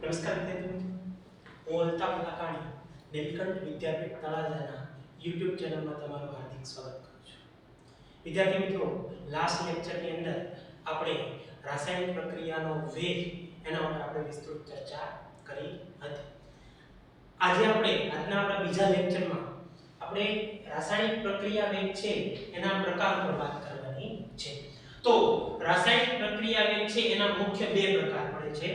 નમસ્કાર વિદ્યાર્થી મિત્રો, હું અલ્તાફ લાખાણી નીલકંઠ વિદ્યાપીઠ તળાજાના YouTube ચેનલમાં તમારું હાર્દિક સ્વાગત કરું છું. વિદ્યાર્થી મિત્રો, લાસ્ટ લેક્ચરની અંદર આપણે રાસાયણિક પ્રક્રિયાનો વેગ એના ઉપર આપણે વિસ્તૃત ચર્ચા કરી હતી. આજે આજના આપણા બીજા લેક્ચરમાં આપણે રાસાયણિક પ્રક્રિયા વેગ છે એના પ્રકાર પર વાત કરવાની છે. તો રાસાયણિક પ્રક્રિયા વેગ છે એના મુખ્ય બે પ્રકાર પડે છે.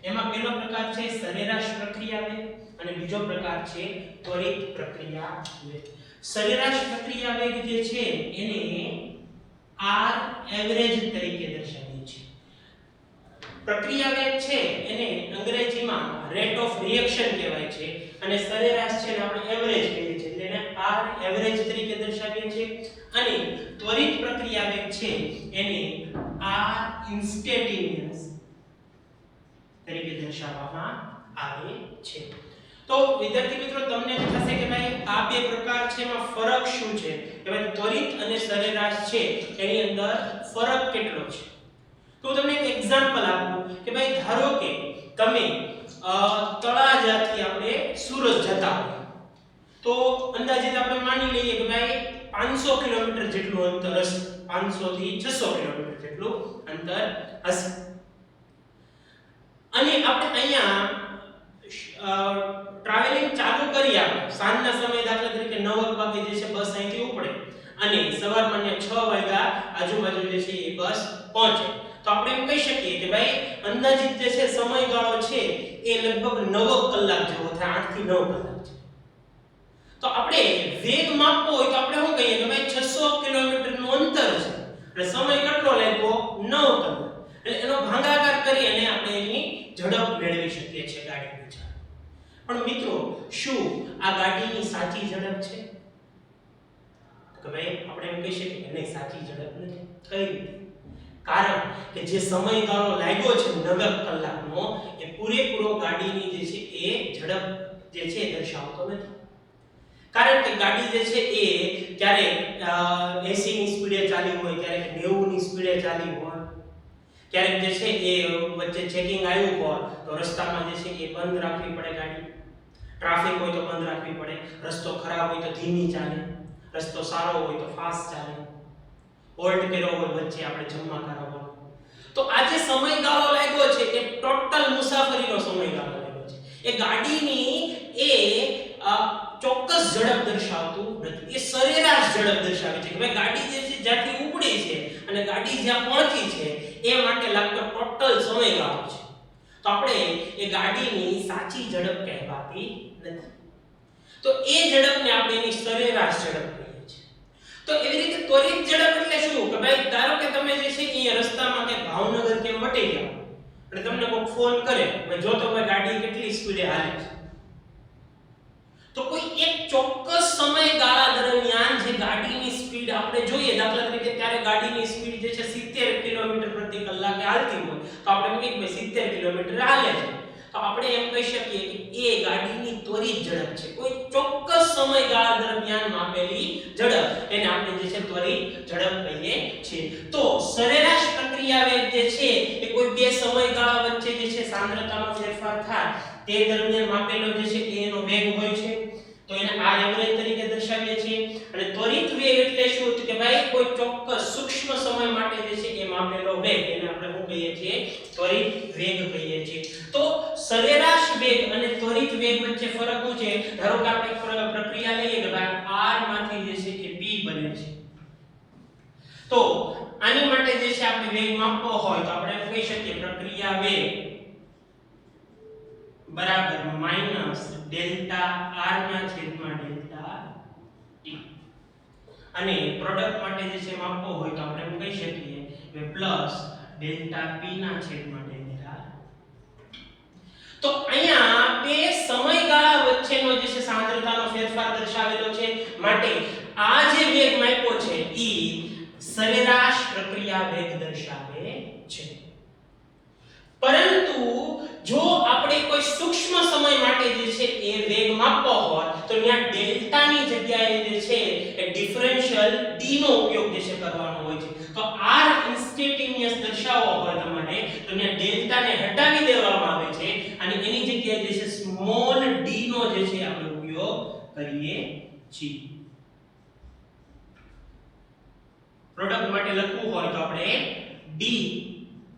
એમાં પહેલો પ્રકાર છે સરેરાશ પ્રક્રિયા વેગ અને બીજો પ્રકાર છે ત્વરિત પ્રક્રિયા વેગ. સરેરાશ પ્રક્રિયા વેગ જે છે એને R એવરેજ તરીકે દર્શાવીએ છીએ. પ્રક્રિયા વેગ છે એને અંગ્રેજીમાં રેટ ઓફ રિએક્શન કહેવાય છે અને સરેરાશ છે આપણે એવરેજ કહીએ છીએ, એટલે એને R એવરેજ તરીકે દર્શાવીએ છીએ. અને ત્વરિત પ્રક્રિયા વેગ છે એને R ઇન્સ્ટેન્ટેનિયસ તરીકે દર્શાવવામાં આવે છે. તો વિદ્યાર્થી મિત્રો, તમને થશે કે ભાઈ આ બે પ્રકાર છે એમાં ફરક શું છે, કે ભાઈ ત્વરિત અને સરેરાશ છે એની અંદર ફરક કેટલો છે. તો તમને એક એક્ઝામ્પલ આપું કે ભાઈ ધારો કે તમે તળાજાથી આપણે સુરત જતા હોય તો અંદાજિત આપણે માની લઈએ કે ભાઈ 500 કિલોમીટર જેટલું અંતર હશે, 500 થી 600 કિલોમીટર જેટલું અંતર હશે. અને આપણે અહીંયા ટ્રાવેલિંગ ચાલુ કરી આપણે સાંજના સમયે, દાખલા તરીકે 9 વાગે જે છે બસ અહીંથી ઉપડે અને સવારમાં 6 વાગ્યા આજુબાજુ જે છે એ બસ પહોંચે, તો આપણે એમ કહી શકીએ કે ભાઈ અંદાજિત જે છે સમયગાળો છે એ લગભગ 9 કલાક જેવો થાય, 8 થી 9 કલાક છે. તો આપણે વેગ માપવો હોય તો આપણે શું કહીએ કે ભાઈ 600 કિલોમીટરનું અંતર છે અને સમય કેટલો લાગ્યો 9 કલાક, એટલે એનો ભાગાકાર કરી અને આપણે એની ઝડપ મેળવી શકીએ છીએ ગાડીની. પણ મિત્રો, શું આ ગાડીની સાચી ઝડપ છે? તો ભાઈ આપણે એમ કહી શકીએ કે નહીં, સાચી ઝડપ નથી. કઈ રીતે? કારણ કે જે સમયગાળો લાગ્યો છે 9 કલાકનો એ પૂરેપૂરો ગાડીની જે છે એ ઝડપ જે છે દર્શાવતો નથી. કારણ કે ગાડી જે છે એ ક્યારેક 80 ની સ્પીડે ચાલી હોય, ક્યારેક 90 ની સ્પીડે ચાલી હોય, ક્યારેક જે છે એ વચ્ચે ચેકિંગ આવ્યું હોય તો રસ્તામાં જે છે એ બંધ રાખવી પડે ગાડી. ટ્રાફિક હોય તો બંધ રાખવી પડે, રસ્તો ખરાબ હોય તો ધીમી ચાલે, રસ્તો સારો હોય તો ફાસ્ટ ચાલે, હોલ્ટ કર્યો હોય વચ્ચે આપણે જમવા કરાવવાનો. તો આ જે સમયગાળો લાગ્યો છે એ ટોટલ મુસાફરીનો સમયગાળો લાગ્યો છે. એ ગાડીની એ ચોક્કસ ઝડપ દર્શાવતું નથી, એ સરેરાશ ઝડપ દર્શાવે છે કે ભાઈ ગાડી જે છે જ્યાંથી ઉપડી છે અને ગાડી જ્યાં પહોંચી છે એ માટે લાગતો ટોટલ સમયગાળો છે. તો આપણે એ ગાડીની સાચી ઝડપ કહેવાતી નથી. તો એ ઝડપને આપણે એની સરેરાશ ઝડપ કહીએ છીએ. તો એવી રીતે ત્વરિત ઝડપ એટલે શું, કે ભાઈ ધારો કે તમે જે છે એ રસ્તામાં કે ભાવનગર કે વટી ગયા અને તમને કોઈ ફોન કરે, ભાઈ જો તો ભાઈ ગાડી કેટલી સ્પીડે હાલે છે, તો કોઈ એક ચોક્કસ સમયગાળા દરમિયાન જે ગાડીની સ્પીડ આપણે જોઈએ, દાખલા તરીકે ત્યારે ગાડીની સ્પીડ જે છે 70 કિલોમીટર પ્રતિ કલાકે હાલતી હોય તો આપણે એમ કહીએ કે 70 કિલોમીટર હાલે છે, તો આપણે એમ કહી શકીએ કે એ ગાડીની ત્વરિત ઝડપ છે. કોઈ ચોક્કસ સમયગાળા દરમિયાન માપેલી ઝડપ એને આપણે જે છે ત્વરિત ઝડપ કહીએ છીએ. તો સરેરાશ પ્રક્રિયા વેગ જે છે એ કોઈ બે સમયગાળા વચ્ચે જે છે સાંદ્રતાનો ફેરફાર થાય તે દરમિયાન માપેલો જે છે એનો વેગ હોય છે, તો એને R એવરેજ તરીકે દર્શાવીએ છીએ. અને ત્વરિત વેગ એટલે શું, કે ભાઈ કોઈ ચોક્કસ સૂક્ષ્મ સમય માટે જે છે એ માપેલો વેગ, એને આપણે શું કહીએ છીએ, ત્વરિત વેગ કહીએ છીએ. તો સરેરાશ વેગ અને ત્વરિત વેગ વચ્ચે ફરક શું છે? ધારો કે આપણે પ્રક્રિયા લઈએ કે ભાઈ R માંથી જે છે એ P બને છે, તો આની માટે જે છે આપણે વેગ માપવો હોય તો આપણે કહી શકીએ પ્રક્રિયા વેગ બરાબર માઈનસ ડેલ્ટા R ના છેદમાં ડેલ્ટા T. અને પ્રોડક્ટ માટે જે છે માપવો હોય તો આપણે એમ કહી શકીએ કે પ્લસ ડેલ્ટા P ના છેદમાં ડેલ્ટા. તો અહીંયા બે સમયગાળા વચ્ચેનો જે છે સાંદ્રતાનો ફેરફાર દર્શાવેલો છે, માટે આ જે વેગ માપ્યો છે ઈ સરેરાશ પ્રક્રિયા વેગ દર્શાવે છે. પરંતુ જો આપણે કોઈ સૂક્ષ્મ સમય માટે જે છે એ વેગ માપવો હોય તો ત્યાં ડેલ્ટા ની જગ્યાએ જે છે એ ડિફરન્શિયલ d નો ઉપયોગ જે છે કરવાનો હોય છે. તો R ઇન્સ્ટેન્ટેનિયસ દર્શાવવો હોય તમારે તો ત્યાં ડેલ્ટા ને હટાવી દેવામાં આવે છે અને એની સ્મોલ d નો જે છે આપણે ઉપયોગ કરીએ છીએ. પ્રોડક્ટ માટે લખવું હોય તો આપણે d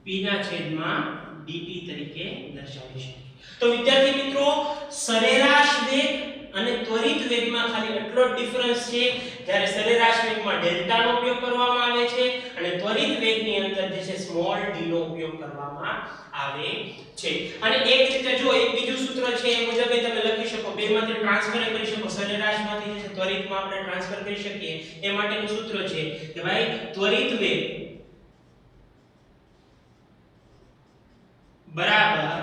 p ના છેદમાં dt તરીકે દર્શાવી શકીએ. તો વિદ્યાર્થી મિત્રો, સરેરાશ વેગ અને ત્વરિત વેગમાં ખાલી એટલો જ ડિફરન્સ છે. જ્યારે સરેરાશ વેગમાં ડેલ્ટા નો ઉપયોગ કરવામાં આવે છે અને ત્વરિત વેગની અંદર જે છે સ્મોલ d નો ઉપયોગ કરવામાં આવે છે. અને એક રીતે જો એક બીજું સૂત્ર છે એ મુજબ તમે લખી શકો, બેમાંથી ટ્રાન્સફર કરી શકો. સરેરાશમાંથી જે છે ત્વરિતમાં આપણે ટ્રાન્સફર કરી શકીએ એ માટેનું સૂત્ર છે કે ભાઈ ત્વરિત વેગ બરાબર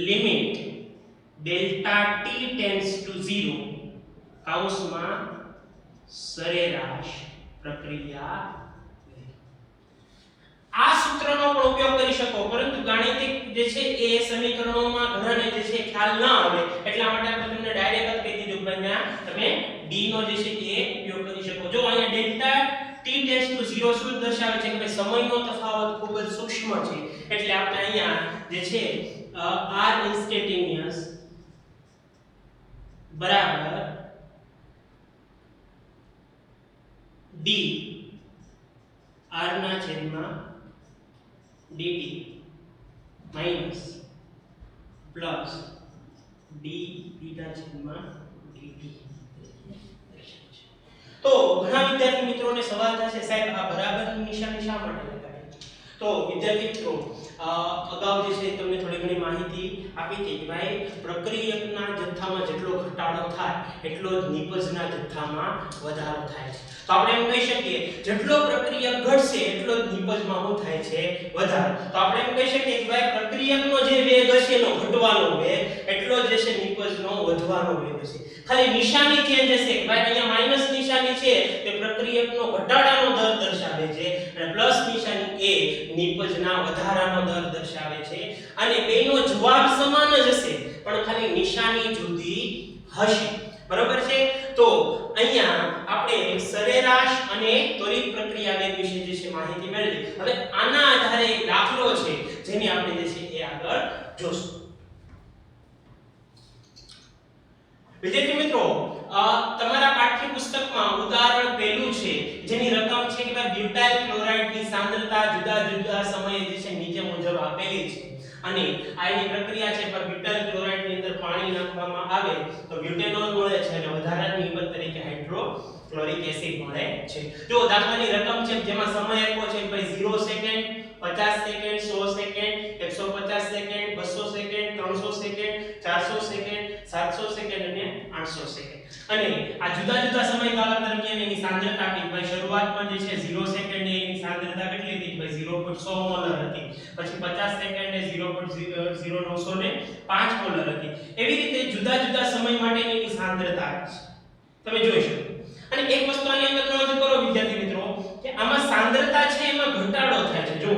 limit delta t tends to 0 કૌંસમાં સરેરાશ પ્રક્રિયા વેગ. આ સૂત્રનો પણ ઉપયોગ કરી શકો, પરંતુ ગાણિતિક જે છે એ સમીકરણોમાં ઘણાને જે છે ખ્યાલ ન આવે એટલા માટે આપણે તમને ડાયરેક્ટ જ કહી દીધું કે અહીંયા તમે d નો જે છે એ ઉપયોગ કરી શકો. જો અહીંયા ડેલ્ટા t ટેન્ડ્સ ટુ 0 શું દર્શાવે છે કે ભાઈ સમયનો તફાવત ખૂબ જ સૂક્ષ્મ છે, એટલે આપણે અહીંયા જે છે r ઇન્સ્ટેન્ટેનિયસ બરાબર d r ના છેદમાં dt minus plus d p ના છેદમાં dt. તો ઘણા વિદ્યાર્થી મિત્રોને સવાલ થશે, સાહેબ આ બરાબરની નિશાની શા માટે લગાવી? તો વિદ્યાર્થી મિત્રો, અગાઉ જે છે તમને થોડી ઘણી માહિતી આપી હતી કે ભાઈ પ્રક્રિયકના જથ્થામાં જેટલો ઘટાડો થાય એટલો જ નિપજના જથ્થામાં વધારો થાય છે. તો આપણે એમ કહી શકીએ જેટલો પ્રક્રિયક ઘટશે એટલો જ નિપજમાં શું થાય છે? વધારો. તો આપણે એમ કહી શકીએ કે ભાઈ પ્રક્રિયકનો જે વેગ હશે એનો ઘટવાનો વેગ એટલો જ જે છે નિપજનો વધવાનો વેગ હશે. ખાલી નિશાની ચેન્જ હશે કે ભાઈ અહીંયા માઈનસ નિશાની છે તે પ્રક્રિયકનો ઘટાડાનો દર દર્શાવે છે અને પ્લસ નિશાની એ નિપજના વધારાનો દર દર્શાવે છે. અને બેનો જવાબ સમાન જ હશે પણ ખાલી નિશાની જુદી હશે. બરોબર છે? તો અહીંયા આપણે સરેરાશ અને ત્વરિત પ્રક્રિયા વેગ વિશે જે છે માહિતી મેળવી. હવે આના આધારે એક દાખલો છે જેની આપણે જે છે એ આગળ જોશું. વિદ્યાર્થી મિત્રો, તમારા પાઠ્યપુસ્તકમાં ઉદાહરણ પહેલું છે જેની રકમ છે કે ભાઈ બ્યુટાઇલ ક્લોરાઇડની સાંદ્રતા જુદા જુદા સમયે જે છે નીચે મુજબ આપેલી છે. અને આની પ્રક્રિયા છે પર બ્યુટાઇલ ક્લોરાઇડની અંદર પાણી નાખવામાં આવે તો બ્યુટેનોલ મળે છે અને વધારાની નિપજ તરીકે હાઇડ્રોક્લોરિક એસિડ મળે છે. જો દાખલાની રકમ છે જેમાં સમય આપ્યો છે ભાઈ 0 second, 50 second, 100 second, 150 second, 200 second, 300 second, 400 second, 700 second અને 800 સેકન્ડ. અને આ જુદા જુદા સમયગાળા દરમિયાન એની સાંદ્રતા કે ભાઈ શરૂઆતમાં જે છે 0 સેકન્ડે એની સાંદ્રતા કેટલી હતી? ભાઈ 0.100 મોલર હતી. પછી 50 સેકન્ડે 0.0905 મોલર હતી. એવી રીતે જુદા જુદા સમય માટેની એની સાંદ્રતા તમે જોઈ શકો. અને એક વસ્તુ આની અંદર નોંધ કરો વિદ્યાર્થી મિત્રો કે આમાં સાંદ્રતા છે એમાં ઘટાડો થાય છે. જો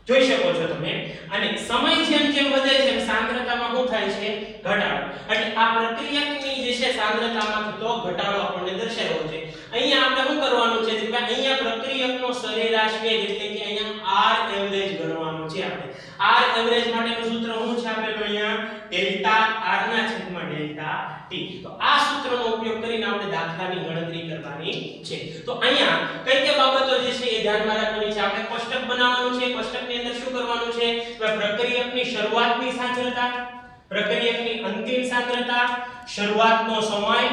જોઈ શકો છો તમે. અને સમય જેમ જેમ વધે છે સાંદ્રતામાં શું થાય છે? ઘટાડો. એટલે આ પ્રક્રિયકની જે છે સાંદ્રતામાં થતો ઘટાડો આપણને દર્શાવ્યો છે. અહીંયા આપણે શું કરવાનું છે કે અહીંયા પ્રક્રિયકનો સરેરાશ વેગ એટલે કે અહીંયા r એવરેજ ગણવાનું છે. આપણે r એવરેજ માટેનું સૂત્ર શું છે? આપેલું અહીંયા ડેલ્ટા r ના છેદમાં ડેલ્ટા t. તો આ સૂત્રનો ઉપયોગ કરીને આપણે દાખલાની ગણતરી કરવાની છે. તો અહીંયા કઈ કઈ બાબતો જે છે એ ધ્યાનમાં રાખવાની છે. આપણે કોષ્ટક બનાવવાનું છે. કોષ્ટકની અંદર શું કરવાનું છે? પ્રક્રિયકની શરૂઆતની સાંદ્રતા, પ્રક્રિયકની અંતિમ સાંદ્રતા, શરૂઆતનો સમય,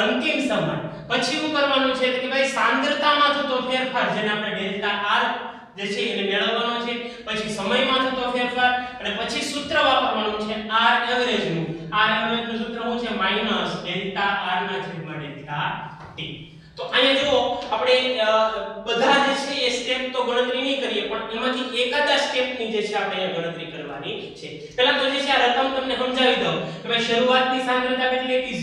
અંતિમ સમય. પછી શું કરવાનું છે કે ભાઈ સાંદ્રતામાં થતો ફેરફાર જેને આપણે ડેલ્ટા r જે છે એને મેળવવાનો છે. પછી સમયમાં થતો ફેરફાર અને પછી સૂત્ર વાપરવાનું છે r એવરેજ નું. r એવરેજ નું સૂત્ર શું છે? માઈનસ ડેલ્ટા r ના છેદમાં ડેલ્ટા t. તો અહીંયા જો આપણે બધા જે છે એ સ્ટેપ તો ગણતરી નહીં કરીએ પણ એમાંથી એકાદા સ્ટેપની જે છે આપણે અહીંયા ગણતરી કરવાની છે. પહેલા તો જે છે આ રકમ તમને સમજાવી દઉં કે ભાઈ શરૂઆતની સાંદ્રતા કેટલી હતી?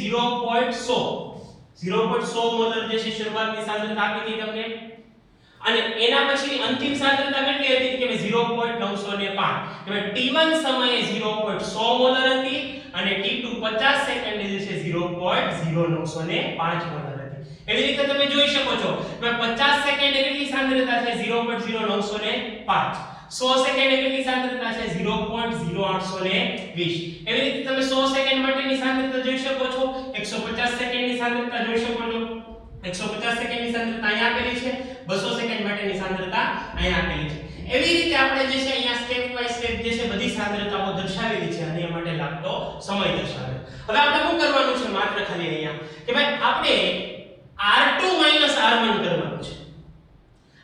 0.100 મોલર જે છે શરૂઆતની સાંદ્રતા આપી હતી તમને. અને એના પછી અંતિમ સાંદ્રતા કેટલી હતી કે 0.905. એટલે t1 સમયે 0.100 મોલર હતી અને t2 50 સેકન્ડે જે છે 0.0905 મોલર હતી. એવી રીતે તમે જોઈ શકો છો કે 50 સેકન્ડે કેટલી સાંદ્રતા છે? 0.0905. 100 સેકન્ડ કેટલી સાંદ્રતા છે 0.0820. એવી રીતે તમે 100 સેકન્ડ માટેની સાંદ્રતા જોઈ શકો છો, 150 સેકન્ડની સાંદ્રતા જોઈ શકો છો. 150 સેકન્ડની સાંદ્રતા અહીંયા આપેલી છે, 200 સેકન્ડ માટેની સાંદ્રતા અહીંયા આપેલી છે. એવી રીતે આપણે જે છે અહીંયા સ્ટેપ બાય સ્ટેપ જે છે બધી સાંદ્રતાઓ દર્શાવેલી છે અને એ માટે લાગતો સમય દર્શાવેલો. હવે આપણે શું કરવાનું છે માત્ર ખાલી અહીંયા કે ભાઈ આપણે R2 R1 કરવાનું છે.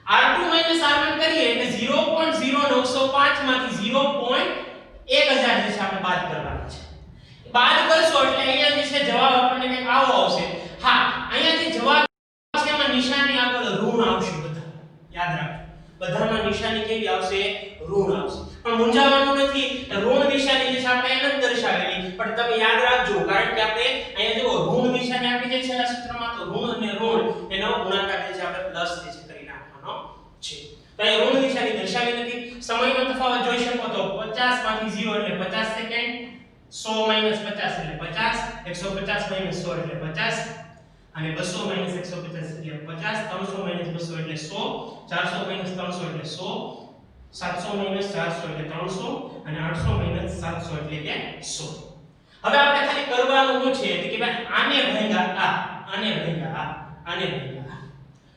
R2 R1 કરીએ એટલે 0.0905 માંથી 0.1000 જે છે આપણે બાદ કરવાના છે. બાદ કરશો એટલે અહીંયા જે છે જવાબ આપણને કંઈક આવો આવશે. હા, અહીંયા જે જવાબ છે એમાં નિશાની આગળ ઋણ આવશે બધા. યાદ રાખજો. બધામાં નિશાની કેવી આવશે? ઋણ આવશે. પણ મૂંઝાવાનું નથી. ઋણ નિશાની જે છે આપણે એને જ દર્શાવેલી, પણ તમે યાદ રાખજો કારણ કે આપણે અહીંયા જો ઋણ નિશાની આપી છે છેલ્લા સૂત્રમાં, તો ઋણ અને ઋણ એનો ગુણાકાર જે છે આપણે પ્લસ જે છે કરી નાખવાનો છે. તો અહીંયા ઋણ નિશાની દર્શાવી નથી. સમયનો તફાવત જોઈ શકો તો 50 માંથી 0 એટલે 50 સેકન્ડ, 100 - 50 એટલે 50, 150 - 100 એટલે 50, અને 200 - 150 એટલે 50, 300 - 200 એટલે 100, 400 - 300 એટલે 100, 700 - 400 એટલે 300, અને 800 - 700 એટલે કે 100. હવે આપણે ખાલી કરવાનું શું છે કે ભાઈ આને ભાગ્યા આ, આને ભાગ્યા આ, આને ભાગ્યા આ.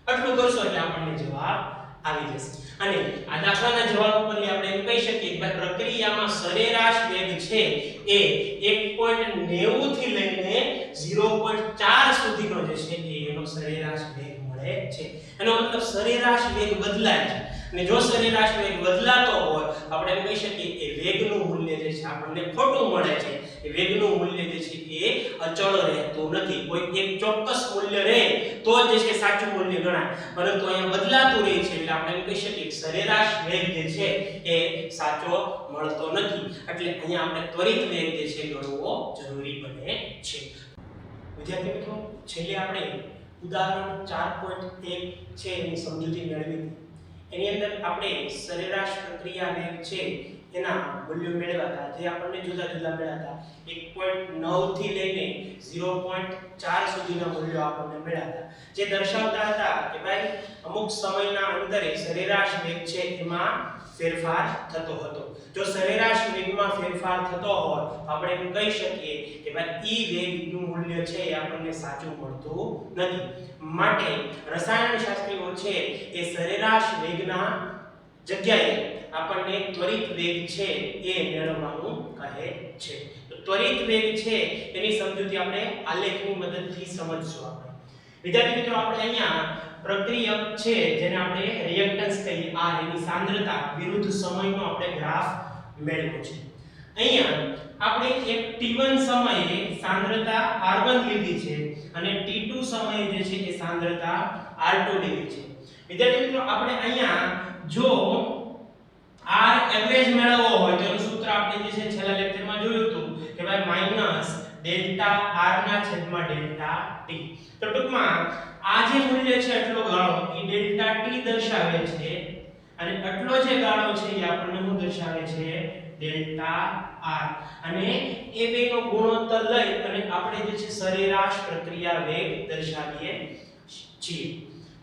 આટલું કરશો એટલે આપણને જવાબ આવી જશે. અને આ દાખલાના જવાબ ઉપરથી આપણે એમ કહી શકીએ કે ભાઈ પ્રક્રિયામાં સરેરાશ વેગ છે એ 1.90 થી લઈને 0.4 સુધીનો જે છે એનો સરેરાશ વેગ મળે છે. એનો મતલબ સરેરાશ વેગ બદલાય છે. અને જો સરેરાશ વેગ બદલાતો હોય આપણે એમ કહી શકીએ કે વેગનું મૂલ્ય જે છે આપણને ખોટું મળે છે. એ વેગનું મૂલ્ય જે છે એ અચળ રહેતું નથી. કોઈ એક ચોક્કસ મૂલ્ય રહે તો જ જે છે સાચું મૂલ્ય ગણાય, પરંતુ અહીંયા બદલાતું રહે છે એટલે આપણે એમ કહી શકીએ કે સરેરાશ વેગ જે છે એ સાચો મળતો નથી. એટલે અહીંયા આપણે ત્વરિત વેગ જે છે ગણવો જરૂરી બને છે. વિદ્યાર્થી મિત્રો, છેલ્લે આપણે ઉદાહરણ 4.1 છે એની સમજૂતી મેળવી. એની અંદર આપણે સરેરાશ પ્રક્રિયા વેગ છે એના મૂલ્યો મેળવ્યા હતા, જે આપણને જુદા જુદા મળ્યા હતા. 1.9 થી લઈને 0.4 સુધીના મૂલ્યો આપણને મળ્યા હતા, જે દર્શાવતા હતા કે ભાઈ અમુક સમયના અંતરે સરેરાશ વેગ છે એમાં ફેરફાર થતો હતો. જો સરેરાશ વેગમાં ફેરફાર થતો હોય તો આપણે એમ કહી શકીએ કે ભાઈ ઈ વેગનું મૂલ્ય છે એ આપણને સાચું મળતું નથી. માટે રસાયણશાસ્ત્રીઓ છે એ સરેરાશ વેગના જગ્યાએ આપણને ત્વરિત વેગ છે એ મેળવવાનું કહે છે. તો ત્વરિત વેગ છે એની સમજૂતી આપણે આલેખની મદદથી સમજશું. આપણે વિદ્યાર્થી મિત્રો, આપણે અહીંયા પ્રક્રિયક છે જેને આપણે રિએક્ટન્સ કહીએ, આ એની સાંદ્રતા વિરુદ્ધ સમયનો આપણે ગ્રાફ મેળવ્યો છે. અહીંયા આપણે એક t1 સમયે સાંદ્રતા r1 લીધી છે અને t2 સમયે જે છે એ સાંદ્રતા r2 લીધી છે. વિદ્યાર્થી મિત્રો, આપણે અહીંયા જો r એવરેજ મેળવવો હોય તો એનું સૂત્ર આપણે જે છે છેલ્લા લેક્ચરમાં જોયું હતું કે ભાઈ માઈનસ ડેલ્ટા r ના છેદમાં ડેલ્ટા t. તો ટૂંકમાં આ જે મૂલ્ય છે એટલો ગાળો એ ડેલ્ટા t દર્શાવે છે, અને આટલો જે ગાળો છે એ આપણને શું દર્શાવે છે? Delta r. અને એ બેનો ગુણોત્તર લઈ અને આપણે જે છે સરેરાશ પ્રક્રિયા વેગ દર્શાવીએ છીએ.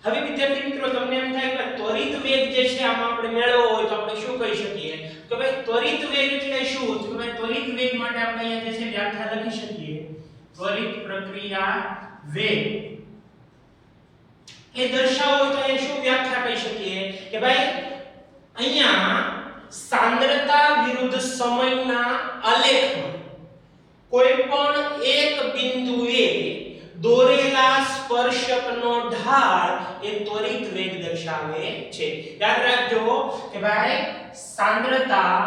હવે વિદ્યાર્થી મિત્રો, તમને એમ થાય કે ત્વરિત વેગ જે છે આમાં આપણે મેળવવો હોય તો આપણે શું કહી શકીએ કે ભાઈ ત્વરિત વેગ એટલે શું? તો ભાઈ ત્વરિત વેગ માટે આપણે અહીંયા જે છે વ્યાખ્યા લખી શકીએ. ત્વરિત પ્રક્રિયા વેગ એ દર્શાવવો હોય તો અહીંયા શું વ્યાખ્યા કહી શકીએ કે ભાઈ અહીંયા સાંદ્રતા વિરુદ્ધ સમયના આલેખમાં કોઈ પણ એક બિંદુએ દોરેલા સ્પર્શકનો ઢાળ એ ત્વરિત વેગ દર્શાવે છે. યાદ રાખજો કે ભાઈ સાંદ્રતા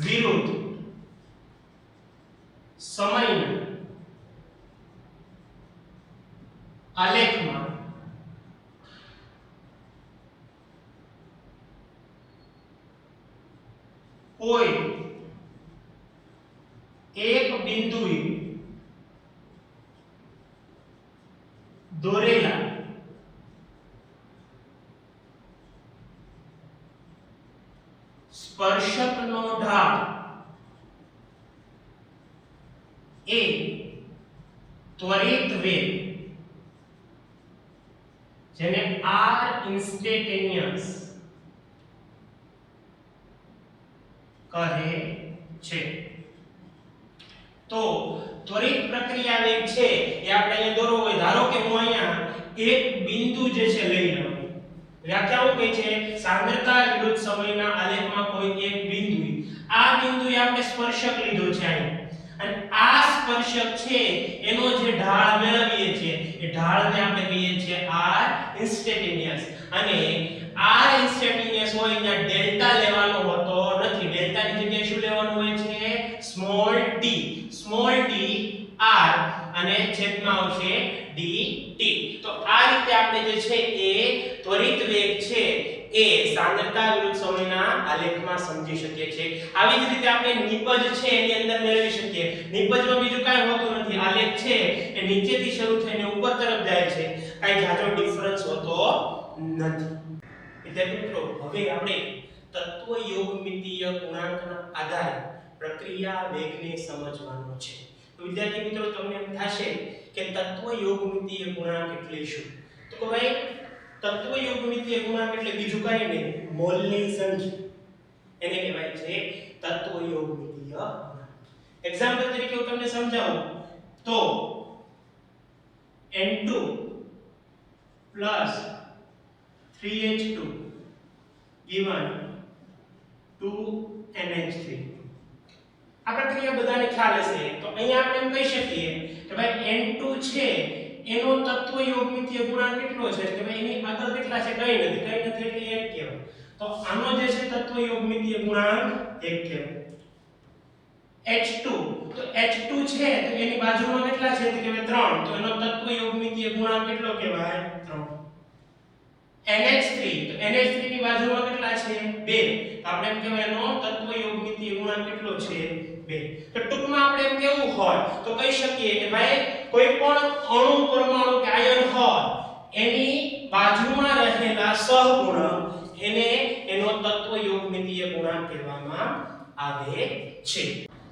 વિરુદ્ધ સમયના આલેખમાં કોઈ એક બિંદુએ દોરેલા સ્પર્શકનો ઢાળ એ ત્વરિત વેગ, જેને r ઇન્સ્ટેન્ટેનિયસ કહે છે. તો ત્વરિત પ્રક્રિયા વેગ છે એ આપણે અહીંયા દોરવો હોય, ધારો કે હું અહીંયા એક બિંદુ જે છે લઈ લઉં. વ્યાખ્યા શું કહે છે? સાંદ્રતા વિરુદ્ધ સમયના આલેખમાં કોઈ એક બિંદુ, આ બિંદુએ આપણે સ્પર્શક લીધો છે અહીં, અને આ સ્પર્શક છે એનો જે ઢાળ મેળવીએ છીએ એ ઢાળને આપણે કહીએ છીએ r ઇન્સ્ટેન્ટેનિયસ. અને r ઇન્સ્ટેન્ટેનિયસ હોય અહીંયા ડેલ્ટા લેવાનો હોતો નથી. ડેલ્ટા ની જગ્યાએ શું લેવાનું હોય છે? Small d. Small d r અને છેદમાં આવશે dt. તો આ રીતે આપણે જે છે એ ત્વરિત વેગ છે એ સાંદ્રતા વિરુદ્ધ સમયના આલેખમાં સમજી શકીએ છીએ. આવી જ રીતે આપણે નિપજ છે એની અંદર મેળવી શકીએ. નિપજમાં બીજું કાંઈ હોતું નથી. આલેખ છે એ નીચેથી શરૂ થઈને ઉપર તરફ જાય છે, કાંઈ જાજો ડિફરન્સ હોતો નથી. વિદ્યાર્થી મિત્રો, હવે આપણે તત્વ યોગમિતીય ગુણાંકના આધારે પ્રક્રિયા વેગને સમજવાનો છે. તો વિદ્યાર્થી મિત્રો, તમને એમ થશે કે તત્વ યોગમિતીય ગુણાંક એટલે શું? તો કે ભાઈ તત્વ યોગમિતીય ગુણાંક એટલે બીજું કાંઈ નહીં, મોલની સંખ્યા. એને કહેવાય છે તત્વ યોગમિતીય ગુણાંક. એક્ઝામ્પલ તરીકે હું તમને સમજાવું તો N2 3H2 given 2NH3. આ પ્રક્રિયા બધાને ખ્યાલ હશે. તો અહીંયા આપણે એમ કહી શકીએ કે ભાઈ N2 છે એનો તત્વ યોગમિતીય ગુણાંક કેટલો છે? કે ભાઈ એની આગળ કેટલા છે? કંઈ નથી એટલે 1 કહેવાય. તો આનો જે છે તત્વ યોગમિતીય ગુણાંક 1 કહેવાય. H2, તો H2 છે તો એની બાજુમાં કેટલા છે? તો કે 3. તો એનો તત્વ યોગમિતીય ગુણાંક કેટલો કહેવાય? 3. NH3, તો NH3 ની બાજુમાં કેટલા છે? 2. તો આપણે એમ કહેવાય એનો તત્વ યોગમિતીય ગુણાંક કેટલો છે? 2. તો ટૂંકમાં આપણે એમ કેવું હોય તો કહી શકીએ કે ભાઈ કોઈ પણ અણુ, પરમાણુ કે આયન હોય એની બાજુમાં રહેલા સહગુણક એને એનો તત્વ યોગમિતીય ગુણાંક કહેવામાં આવે છે.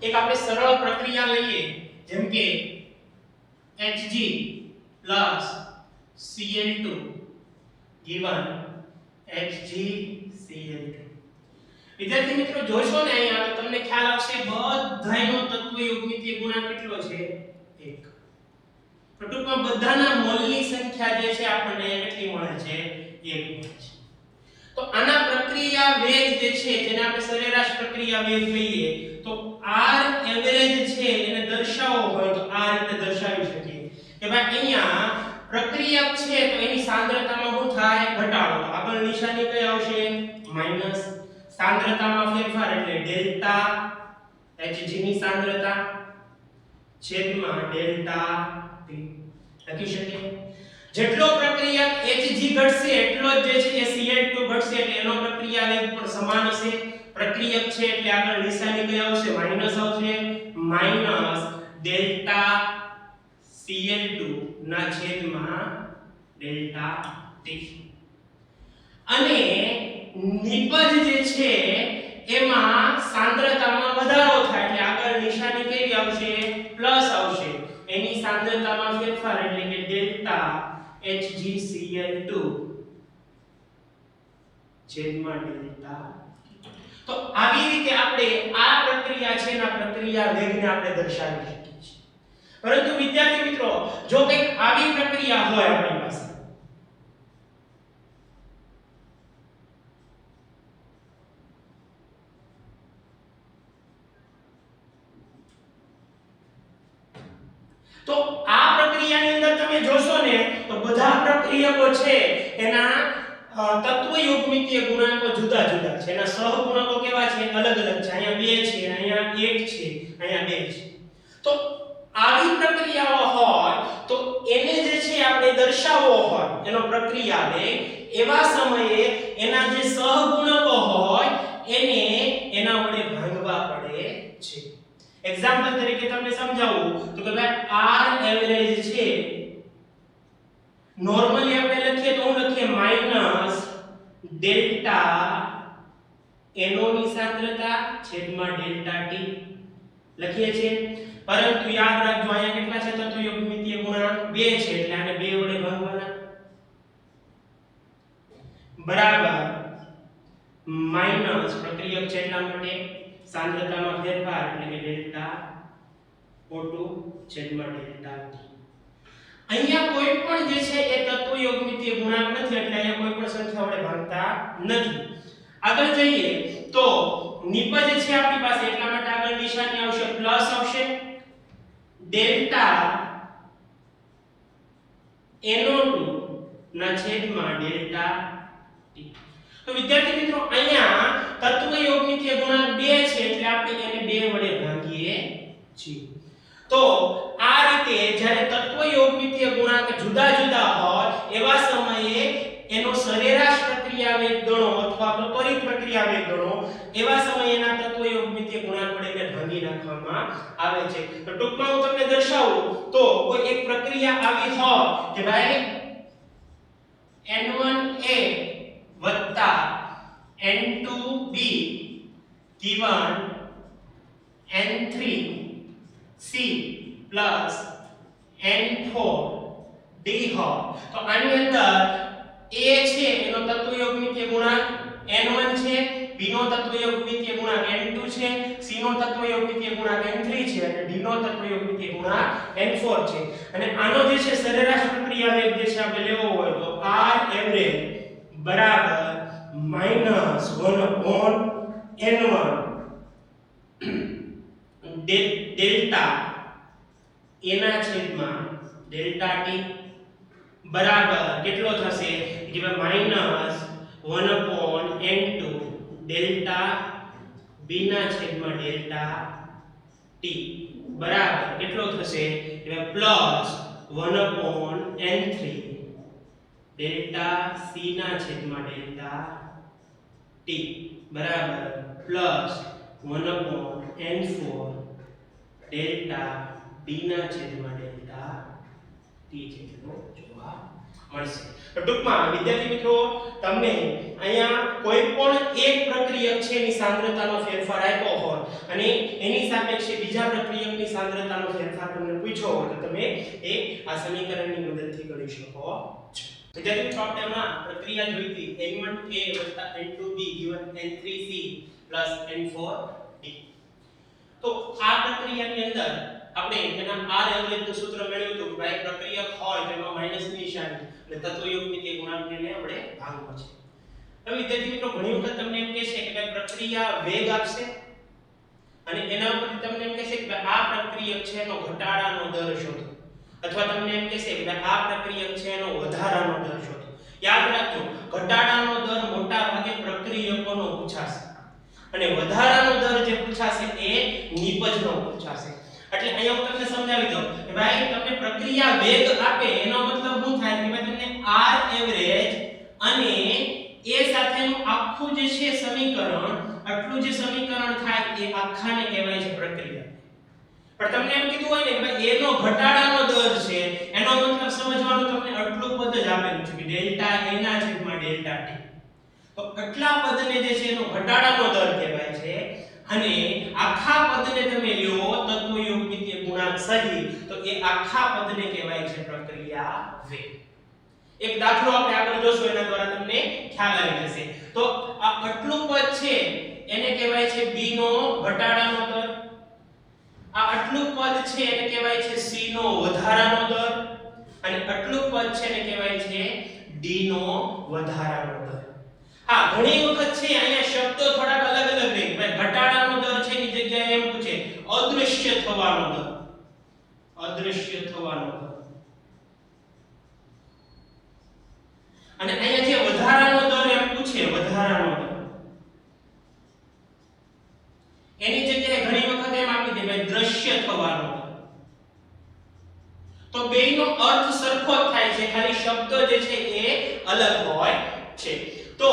એક આપણે સરળ પ્રક્રિયા લઈએ, જેમ કે Hg Cl2 given HgCl2. વિદ્યાર્થી મિત્રો, જોશો ને અહીંયા તો તમને ખ્યાલ આવશે બધાયનો તત્વ યોગમિતીય ગુણાંક કેટલો છે? 1. તો ટૂંકમાં બધાના મોલની સંખ્યા જે છે આપણને કેટલી મળે છે? 1 મળે છે. તો આના પ્રક્રિયા વેગ જે છે જેને આપણે સરેરાશ પ્રક્રિયા વેગ કહીએ, તો r એવરેજ છે એને દર્શાવવો હોય તો આ રીતે દર્શાવી શકીએ કે ભાઈ અહીંયા પ્રક્રિયક છે તો એની સાંદ્રતામાં શું થાય? ઘટાડો. તો આગળ નિશાની કઈ આવશે? માઈનસ. સાંદ્રતામાં ફેરફાર એટલે ડેલ્ટા Hg ની સાંદ્રતા છેદમાં ડેલ્ટા T લખી શકીએ. જેટલો પ્રક્રિયક Hg ઘટશે એટલો જ જે છે એ Cl2 ઘટશે, એટલે એનો પ્રક્રિયા વેગ પણ સમાન હશે. પ્રક્રિયક છે એટલે આગળ નિશાની કઈ આવશે? માઈનસ આવશે. માઈનસ ડેલ્ટા Cl2 ના છેદમાં ડેલ્ટા T. અને નિપજ જે છે એમાં સાંદ્રતામાં વધારો થાય એટલે આગળ નિશાની કેવી આવશે? પ્લસ આવશે. એની સાંદ્રતામાં ફેરફાર એટલે કે ડેલ્ટા HgCl2 છેદમાં ડેલ્ટા. તો આવી રીતે આપણે આ પ્રક્રિયા છે એના પ્રક્રિયા વેગને આપણે દર્શાવી શકીએ છીએ. પરંતુ વિદ્યાર્થી મિત્રો, જો કંઈક આવી પ્રક્રિયા હોય આપણી પાસે, તો આ પ્રક્રિયાની અંદર તમે જોશો ને તો બધા પ્રક્રિયકો છે એના તત્વ યોગમિતીય ગુણાંકો જુદા જુદા છે. એના સહગુણકો કેવા છે? અલગ અલગ છે. અહીંયા 2 છે, અહીંયા 1 છે, અહીંયા 2 છે. તો આવી પ્રક્રિયાઓ હોય તો એને જે છે આપણે દર્શાવવો હોય એનો પ્રક્રિયા વેગ, એવા સમયે એના જે સહગુણકો હોય એને એના વડે ભાંગવા પડે છે. એક્ઝામ્પલ તરીકે તમને સમજાવું તો કે ભાઈ r એવરેજ છે, નોર્મલી આપણે લખીએ તો હું લખીએ માઈનસ ડેલ્ટા NO ની સાંદ્રતા છેદમાં ડેલ્ટા T લખીએ છીએ. પરંતુ યાદ રાખજો અહીંયા કેટલા છે? તત્વ યોગમિતીય ગુણાંક 2 છે એટલે આને 2 વડે ભાગવાના. બરાબર માઈનસ પ્રક્રિયક છે એટલા માટે સાંદ્રતામાં ફેરફાર એટલે કે ડેલ્ટા O2 છેદમાં ડેલ્ટા T. અહીંયા કોઈ પણ જે છે એ તત્વ યોગમિતીય ગુણાંક નથી એટલે અહીંયા કોઈ પણ સંખ્યા વડે ભાગતા નથી. આગળ જઈએ તો નિપજ છે આપણી પાસે એટલા માટે આગળ નિશાની આવશે પ્લસ આવશે ડેલ્ટા NO2 ના છેદમાં ડેલ્ટા T. તો વિદ્યાર્થી મિત્રો અહીંયા તત્વ યોગમિતીય ગુણાંક 2 છે એટલે આપણે એને 2 વડે ભાગીએ છીએ. તો આ રીતે જ્યારે તત્વ યોગમિતીય ગુણાંક જુદા જુદા હોય એવા સમયે એનો સરેરાશ પ્રક્રિયા વેગ ગણો અથવા તો ત્વરિત પ્રક્રિયા વેગ ગણો એવા સમયના તત્વ યોગમિતીય ગુણાંક વડે એને ભાગી નાખવામાં આવે છે. તો ટૂંકમાં હું તમને દર્શાવું તો કોઈ એક પ્રક્રિયા આવી હોય કે ભાઈ N1A N2B given N3C plus N4D હોય તો આની અંદર A છે એનો તત્વ યોગમિતીય ગુણાંક N1 છે, B નો તત્વ યોગમિતીય ગુણાંક N2 છે, C નો તત્વ યોગમિતીય ગુણાંક N3 છે અને D નો તત્વ યોગમિતીય ગુણાંક N4 છે. અને આનો જે છે સરેરાશ પ્રક્રિયા વેગ જે છે આપણે લેવો હોય તો R એવરેજ બરાબર -1/n1 ડેલ્ટા A ના છેદમાં ડેલ્ટા T બરાબર કેટલો થશે કે -1/n2 ડેલ્ટા B ના છેદમાં ડેલ્ટા T બરાબર કેટલો થશે કે +1/n3 ડેલ્ટા C ના છેદમાં ડેલ્ટા T બરાબર +1/n4 ડેલ્ટા B ના છેદમાં ડેલ્ટા T જેટલો જોવા મળશે. તો ટૂંકમાં વિદ્યાર્થી મિત્રો તમને અહીંયા કોઈ પણ એક પ્રક્રિયક છે એની સાંદ્રતાનો ફેરફાર આપ્યો હોય અને એની સાપેક્ષે બીજા પ્રક્રિયકની સાંદ્રતાનો ફેરફાર તમને પૂછ્યો હોય તો તમે એ આ સમીકરણની મદદથી કરી શકો છો. વિદ્યાર્થી મિત્રો આપણે હમણાં પ્રક્રિયા જોઈ હતી N1A N2B N3C N4D. તો આ પ્રક્રિયાની અંદર આપણે તેના R એવરેજ નું સૂત્ર મેળવ્યું હતું કે ભાઈ પ્રક્રિયક હોય તો એમાં માઈનસ ની નિશાની એટલે તત્વ યોગમિતીય ગુણાંકને આપણે ભાગવો છે. હવે વિદ્યાર્થી મિત્રો ઘણી વખત તમને એમ કહેશે કે ભાઈ પ્રક્રિયા વેગ આપશે અને એના ઉપરથી તમને એમ કહેશે કે આ પ્રક્રિયક છે એનો ઘટાડાનો દર શોધો અથવા તમને એમ કહેશે કે ભાઈ આ પ્રક્રિયક છે એનો વધારાનો દર શોધો. યાદ રાખજો ઘટાડાનો દર મોટા ભાગે પ્રક્રિયકોનો પૂછાશે અને વધારાનો દર જે પૂછાશે એ નિપજનો પૂછાશે. એટલે અહીંયા હું તમને સમજાવી દઉં કે ભાઈ તમને પ્રક્રિયા વેગ આપે એનો મતલબ શું થાય કે ભાઈ તમને R એવરેજ અને એ સાથેનું આખું જે છે સમીકરણ આટલું જે સમીકરણ થાય એ આખાને કહેવાય છે પ્રક્રિયા. પણ તમને એમ કીધું હોય ને કે ભાઈ એનો ઘટાડાનો દર છે એનો મતલબ સમજવાનું તમને આટલું પદ જ આપેલું છે કે ડેલ્ટા A ના છેદમાં ડેલ્ટા T. તો આટલા પદને જે છે એનો ઘટાડાનો દર કહેવાય છે અને આખા પદને તમે લ્યો તત્વ યોગમિતીય ગુણાંક સહિત તો એ આખા પદને કહેવાય છે પ્રક્રિયા વેગ. એક દાખલો આપણે આગળ જોશું એના દ્વારા તમને ખ્યાલ આવી જશે. તો આ આટલું પદ છે એને કહેવાય છે B નો ઘટાડાનો દર, આ આટલું પદ છે એને કહેવાય છે C નો વધારાનો દર અને આટલું પદ છે એને કહેવાય છે D નો વધારાનો દર. હા ઘણી વખત છે અહીંયા શબ્દો થોડાક અલગ અલગ રહે. ભાઈ ઘટાડાનો દર છે એની જગ્યાએ એમ પૂછે અદૃશ્ય થવાનો દર, અદૃશ્ય થવાનો દર. અને અહીંયા જે વધારાનો દર એમ પૂછે વધારાનો દર એની જગ્યાએ ઘણી વખત એમ આપી દે ભાઈ દ્રશ્ય થવાનો દર. તો બેયનો અર્થ સરખો જ થાય છે ખાલી શબ્દ જે છે એ અલગ હોય છે. તો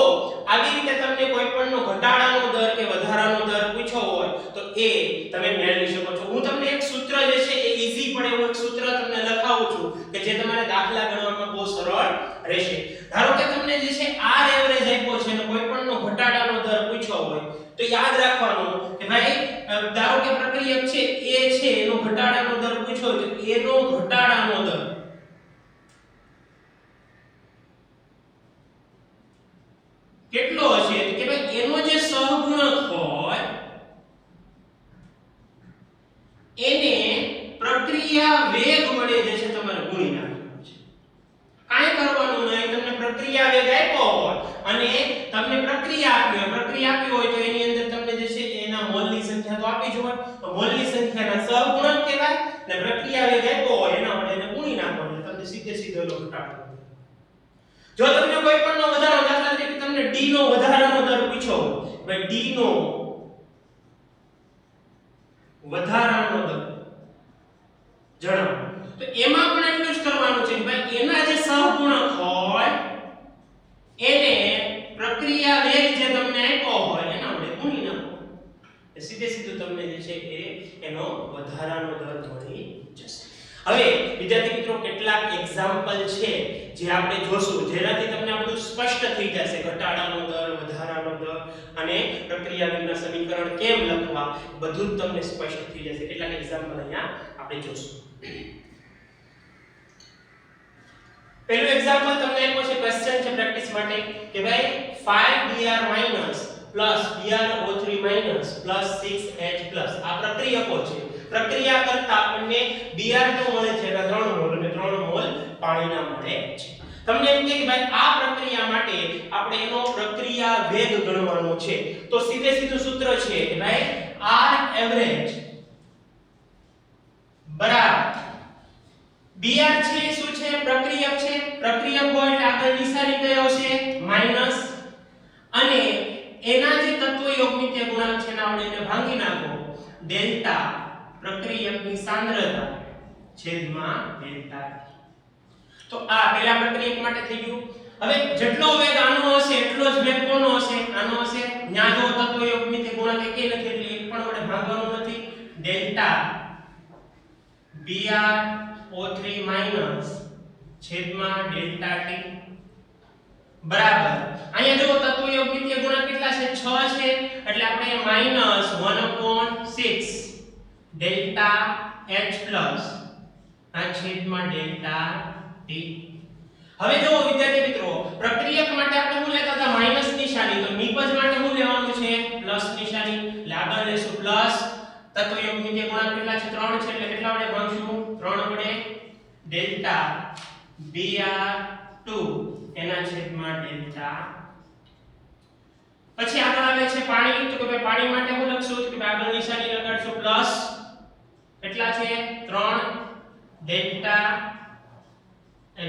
આવી રીતે તમને કોઈ પણનો ઘટાડાનો દર કે વધારાનો દર પૂછ્યો હોય તો એ તમે મેળવી શકો છો. હું તમને એક સૂત્ર જે છે એ ઈઝી પડે એવું એક સૂત્ર તમને લખાવું છું કે જે તમારે દાખલા ગણવામાં બહુ સરળ રહેશે. ધારો કે તમને જે છે R એવરેજ આપ્યો છે અને કોઈ પણનો ઘટાડાનો દર પૂછ્યો હોય તો યાદ રાખવાનું કે ભાઈ ધારો કે પ્રક્રિયક છે A છે એનો ઘટાડાનો દર પૂછ્યો તો એનો ઘટાડાનો દર કેટલો હશે કે ભાઈ એનો જે સહગુણક હોય પ્રક્રિયા આપી હોય તો એની અંદર તમને જે છે એના મોલની સંખ્યા તો આપી જ હોય, તો મોલની સંખ્યાના સહગુણક કહેવાય અને પ્રક્રિયા વેગ આપ્યો હોય એના વડે એને ગુણી નાખો એટલે તમને સીધે લો ઘટાડો. જો તમને કોઈ પણ નો વધારો, દાખલા તરીકે તમને d નો વધારાનો દર પૂછ્યો, ભાઈ d નો વધારાનો દર જણાવો, તો એમાં પણ એટલું જ કરવાનું છે કે ભાઈ એના જે સહગુણક હોય એને પ્રક્રિયા વેગ જે તમને આપ્યો હોય એના વડે ગુણી નાખો, સીધું તમને જે છે એ એનો વધારાનો દર મળી જશે. હવે વિદ્યાર્થી મિત્રો કેટલાક એક્ઝામ્પલ છે જે આપણે જોશું જેનાથી તમને આ બધું સ્પષ્ટ થઈ જશે, ઘટાડાનો દર, વધારાનો દર અને પ્રક્રિયા વેગના સમીકરણ કેમ લખવા બધું જ તમને સ્પષ્ટ થઈ જશે. કેટલાક એક્ઝામ્પલ અહીંયા આપણે જોશું. પહેલું એક્ઝામ્પલ તમને આપ્યો છે, ક્વેશ્ચન છે પ્રેક્ટિસ માટે કે ભાઈ 5Br- Br O3- 6H+, આ પ્રક્રિયકો છે. પ્રક્રિયા કરતા આપણને Br2 મળે છે એટલે 3 મોલ અને 3 મોલ પાણીના મળે છે. તમને એમ કે ભાઈ આ પ્રક્રિયા માટે આપણે એનો પ્રક્રિયા વેગ ગણવાનો છે, તો સીધું સૂત્ર છે કે ભાઈ R એવરેજ બરાબર Br છે શું છે, પ્રક્રિયક છે. પ્રક્રિયક હોય એટલે આગળ નિશાની કયો છે માઈનસ, અને એના જે તત્વ યોગમિત્ય ગુણાંક છે ના આપણે એને ભાંગી નાખો, ડેલ્ટા પ્રક્રિયકની સાંદ્રતા છેદમાં ડેલ્ટા. તો આ પહેલા પ્રક્રિયક માટે થઈ ગયું. હવે જેટલો વેગ આનો હશે એટલો જ વેગ કોનો હશે, આનો હશે. ન્યા જો તત્વ યોગમિત્ય ગુણાંક એકે નથી એટલે એક પણ વડે ભાગવાનું નથી, ડેલ્ટા Br O3- છેદમાં ડેલ્ટા T બરાબર. અહીંયા જો તત્વ યોગમિત્ય ગુણાંક કેટલા છે 6 છે એટલે આપણે -1/6 ડેલ્ટા H+ આ છેદમાં ડેલ્ટા T. હવે જો વિદ્યાર્થી મિત્રો પ્રક્રિયક માટે આપણે શું લેતા હતા માઈનસ નિશાની, તો નિપજ માટે શું લેવાનું છે પ્લસ નિશાની, આગળ લેશું પ્લસ. તત્વ યોગમિત્ય ગુણાંક કેટલા છે 3 છે એટલે કેટલા વડે ભાગશું 3 વડે, ડેલ્ટા Br2 એના છેદમાં ડેલ્ટા. પછી આગળ આવે છે પાણી, તો કે ભાઈ પાણી માટે હું લખશું તો કે ભાઈ આગળ નિશાની લગાડશું પ્લસ, કેટલા છે 3 ડેલ્ટા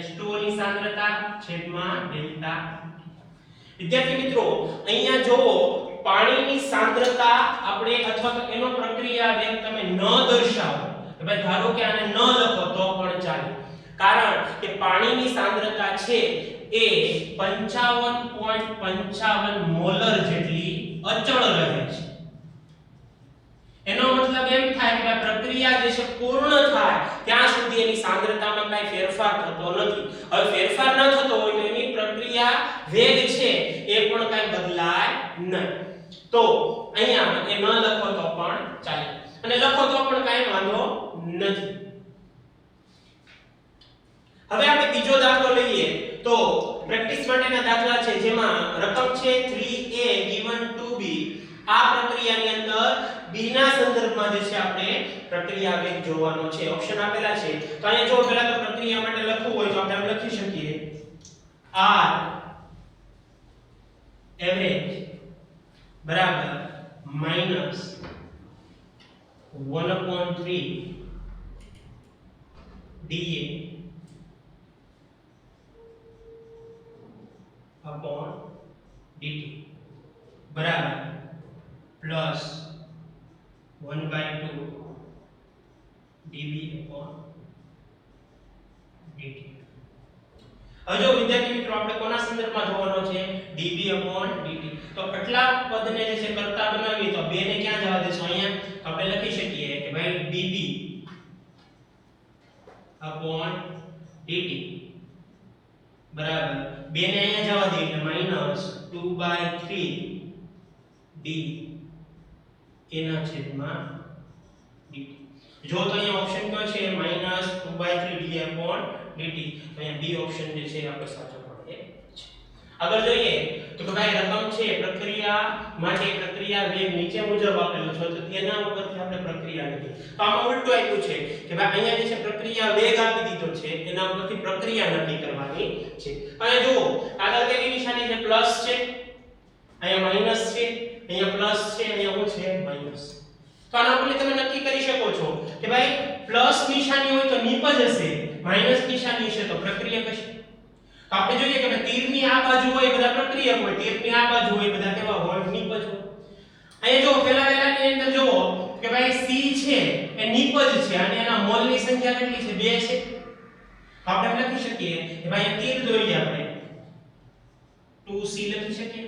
H2O ની સાંદ્રતા છેદમાં ડેલ્ટા. વિદ્યાર્થી મિત્રો અહીંયા જોવો પાણીની સાંદ્રતા આપણે અથવા તો એનો પ્રક્રિયા વેગ તમે ન દર્શાવો કે ભાઈ ધારો કે આને ન લખો તો પણ ચાલે, કારણ કે પાણીની સાંદ્રતા છે એ 55.55 મોલર જેટલી અચળ રહે છે. એનો મતલબ એમ થાય કે પ્રક્રિયા જે છે પૂર્ણ થાય ત્યાં સુધી એની સાંદ્રતામાં કાઈ ફેરફાર થતો નથી. હવે ફેરફાર ન થતો હોય તો એની પ્રક્રિયા વેગ છે એ પણ કાઈ બદલાય નહીં. તો અહીંયા એ ન લખો તો પણ ચાલે અને લખો તો પણ કાઈ વાંધો નથી. હવે આપણે બીજો દાખલો લઈએ તો પ્રેક્ટિસ માટેના દાખલા છે જેમાં રકમ છે 3a given 2b. આ પ્રક્રિયાની અંદર b ના સંદર્ભમાં જે છે આપણે પ્રક્રિયા વેગ જોવાનો છે. ઓપ્શન આપેલા છે તો અહીંયા જો પહેલા તો પ્રક્રિયા માટે લખવું હોય તો આપણે આમ લખી શકીએ r એવરેજ બરાબર -1/3 dA upon dt બરાબર પ્લસ 1/2 dB upon dt. હવે જો વિદ્યાર્થી મિત્રો આપણે કોના સંદર્ભમાં જોવાનો છે dB upon dt. તો આટલા પદને જે છે કરતા બનાવીએ તો બે ને ક્યાં જવા દેશો, અહીંયા આપણે લખી શકીએ કે ભાઈ dB upon dt બરાબર બે ને અહીંયા જવા દે એટલે -2/3 d એના છેદમાં dt. જો તો અહીંયા ઓપ્શન કયો છે -2/3 d upon dt, તો અહીંયા બી ઓપ્શન જે છે આપણે સાચો પડે છે. આગળ જોઈએ તો કે ભાઈ રકમ છે પ્રક્રિયા માટે પ્રક્રિયા વેગ નીચે મુજબ આપેલો છે તો તેના ઉપરથી આપણે પ્રક્રિયા લખી. તો આમાં ઉલટું આપ્યું છે કે ભાઈ અહીંયા જે છે પ્રક્રિયા વેગ આપી દીધો છે એના ઉપરથી પ્રક્રિયા નક્કી કરવાની છે. અહીંયા જુઓ આગળ કેવી નિશાની છે પ્લસ છે અહીંયા માઈનસ છે, અહીંયા પ્લસ છે, અહીંયા શું છે માઈનસ. તો આના ઉપરથી તમે નક્કી કરી શકો છો કે ભાઈ પ્લસ નિશાની હોય તો નિપજ હશે, માઈનસ નિશાની હશે તો પ્રક્રિયક હશે. તો આપણે જોઈએ કે ભાઈ તીરની આ બાજુ હોય બધા પ્રક્રિયક હોય, તીરની આ બાજુ હોય બધા કેવા હોય નિપજ હોય. અહીંયા જો પહેલા વેલાની અંદર જુઓ કે ભાઈ C છે એ નિપજ છે અને એના મોલની સંખ્યા કેટલી છે 2 છે. તો આપણે લખી શકીએ કે ભાઈ તીર દોરીએ આપણે 2C લખી શકીએ.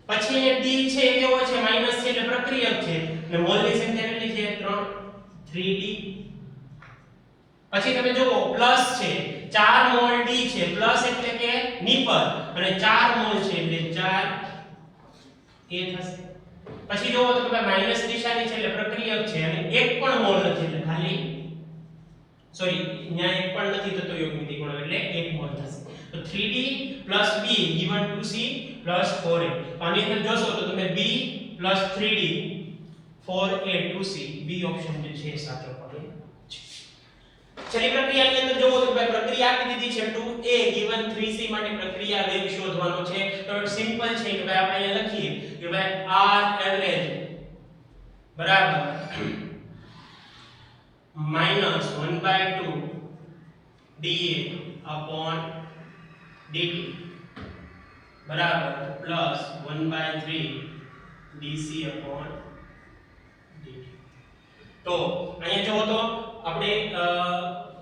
પછી એ D છે એ કેવો છે માઈનસ છે એટલે પ્રક્રિયક છે અને મોલની સંખ્યા કેટલી છે 3D. પછી તમે જુઓ પ્લસ છે 4 મોલ D છે, પ્લસ એટલે કે નિપજ અને 4 મોલ છે એટલે 4 એ થશે. પછી જોવો તો કે માઈનસ નિશાની છે એટલે પ્રક્રિયક છે અને એક પણ મોલ નથી એટલે ખાલી સોરી અહીંયા એક પણ નથી થતો યોગમિતિ ગુણક એટલે એક મોલ થશે. તો 3D + B given to C + 4A. આની અંદર જોશો તો તમે B + 3D 4A to C B option જે છે સાચો પડે છે. છેલ્લી પ્રક્રિયાની અંદર જોવો તો ભાઈ પ્રક્રિયા આપી દીધી છે 2A given 3C માટે પ્રક્રિયા વેગ શોધવાનો છે. તો સિમ્પલ છે કે ભાઈ આપણે અહીંયા લખીએ કે ભાઈ R એવરેજ બરાબર -1/2 dA upon dt બરાબર +1/3 dC upon dt. તો અહીંયા જોવો તો આપણે